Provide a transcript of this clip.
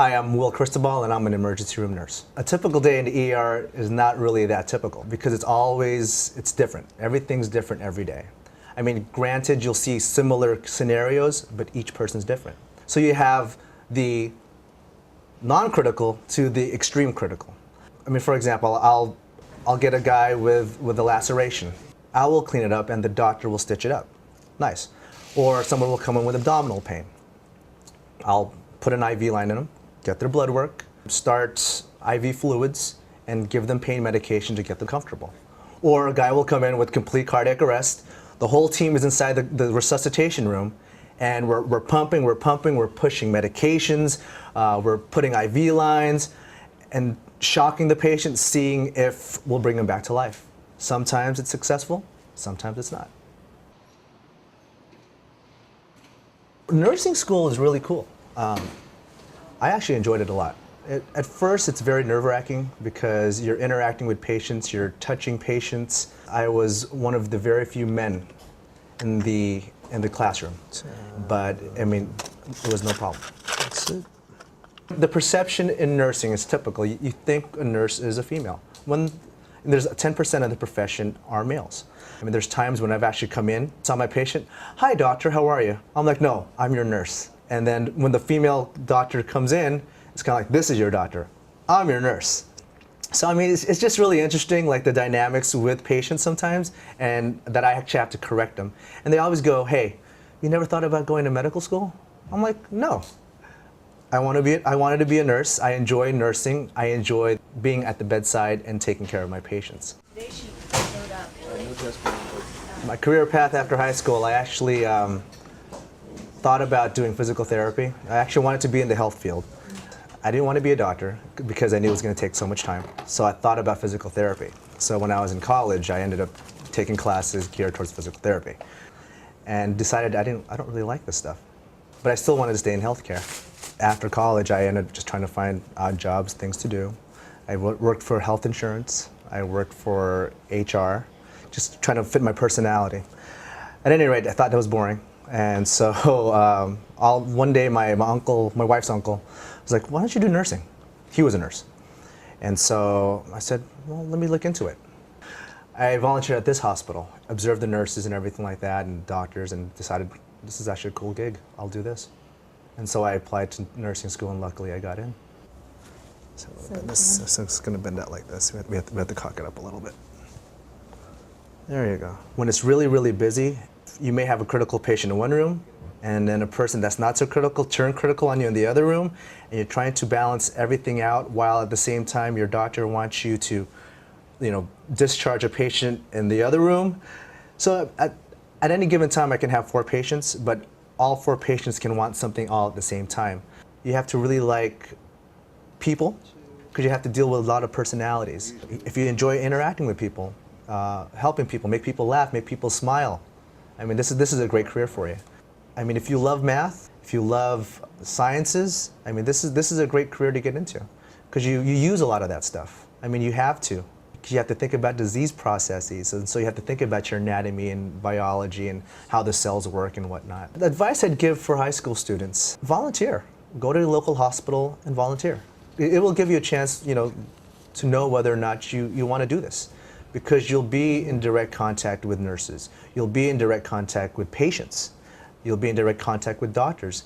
Hi, I'm Will Cristobal and I'm an emergency room nurse. A typical day in the ER is not really that typical because it's different. Everything's different every day. I mean, granted, you'll see similar scenarios, but each person's different. So you have the non-critical to the extreme critical. I mean, for example, I'll get a guy with a laceration. I will clean it up and the doctor will stitch it up. Nice. Or someone will come in with abdominal pain. I'll put an IV line in them, get their blood work, start IV fluids, and give them pain medication to get them comfortable. Or a guy will come in with complete cardiac arrest. The whole team is inside the resuscitation room, and we're pumping, we're pushing medications, we're putting IV lines, and shocking the patient, seeing if we'll bring them back to life. Sometimes it's successful, sometimes it's not. Nursing school is really cool. I actually enjoyed it a lot. At first, it's very nerve-wracking because you're interacting with patients, you're touching patients. I was one of the very few men in the classroom, but I mean, it was no problem. That's it. The perception in nursing is typical. You think a nurse is a female. When there's 10% of the profession are males. I mean, there's times when I've actually come in, saw my patient, "Hi, doctor, how are you?" I'm like, "No, I'm your nurse." And then when the female doctor comes in, it's kind of like, "This is your doctor. I'm your nurse." So I mean, it's just really interesting, like the dynamics with patients sometimes, and that I actually have to correct them. And they always go, "Hey, you never thought about going to medical school?" I'm like, "No. I wanted to be a nurse. I enjoy nursing. I enjoy being at the bedside and taking care of my patients." My career path after high school, I actually thought about doing physical therapy. I actually wanted to be in the health field. I didn't want to be a doctor because I knew it was going to take so much time. So I thought about physical therapy. So when I was in college, I ended up taking classes geared towards physical therapy and decided I don't really like this stuff. But I still wanted to stay in healthcare. After college, I ended up just trying to find odd jobs, things to do. I worked for health insurance. I worked for HR, just trying to fit my personality. At any rate, I thought that was boring. And so one day my wife's uncle, was like, "Why don't you do nursing?" He was a nurse. And so I said, "Well, let me look into it." I volunteered at this hospital, observed the nurses and everything like that, and doctors, and decided this is actually a cool gig. I'll do this. And so I applied to nursing school, and luckily I got in. So it's going to bend out like this. We have to cock it up a little bit. There you go. When it's really, really busy, you may have a critical patient in one room, and then a person that's not so critical turn critical on you in the other room, and you're trying to balance everything out while at the same time your doctor wants you to, discharge a patient in the other room. So at any given time I can have 4 patients, but all 4 patients can want something all at the same time. You have to really like people because you have to deal with a lot of personalities. If you enjoy interacting with people, helping people, make people laugh, make people smile, I mean, this is a great career for you. I mean, if you love math, if you love sciences, I mean, this is a great career to get into because you use a lot of that stuff. I mean, you have to. You have to think about disease processes, and so you have to think about your anatomy and biology and how the cells work and whatnot. The advice I'd give for high school students: volunteer. Go to the local hospital and volunteer. It will give you a chance, to know whether or not you want to do this, because you'll be in direct contact with nurses. You'll be in direct contact with patients. You'll be in direct contact with doctors.